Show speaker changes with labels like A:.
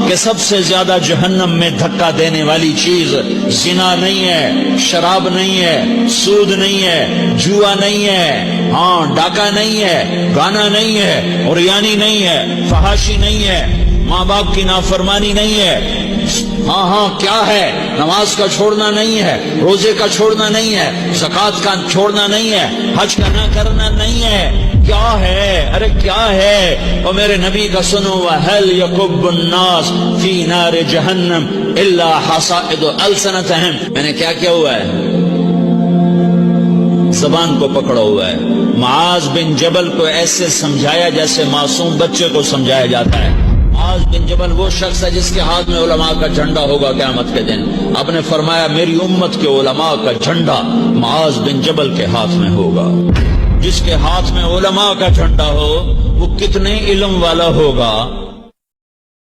A: कि सबसे ज्यादा जहन्नम में धक्का देने वाली चीज जिना नहीं है, शराब नहीं है, सूद नहीं है, जुआ नहीं है, हाँ डाका नहीं है, गाना नहीं है, उरियानी नहीं है, फहाशी नहीं है, माँ बाप की नाफरमानी नहीं है। हाँ क्या है? नमाज का छोड़ना नहीं है, रोजे का छोड़ना नहीं है, ज़कात का छोड़ना नहीं है, हज का ना करना नहीं है। क्या है? अरे क्या है? और मेरे नबी का सुनो, वहल यकुब्बुन्नास फी नार जहन्नम इल्ला हसाइद अलसनतहम। मैंने क्या किया हुआ है? जबान को पकड़ा हुआ है। मुआज बिन जबल को ऐसे समझाया जैसे मासूम बच्चे को समझाया जाता है। मुआज बिन जबल वो शख्स है जिसके हाथ में उलमा का झंडा होगा क़यामत के दिन। आपने फरमाया मेरी उम्मत के उलमा का झंडा मुआज बिन जबल के हाथ में होगा। जिसके हाथ में उलमा का झंडा हो वो कितने इल्म वाला होगा।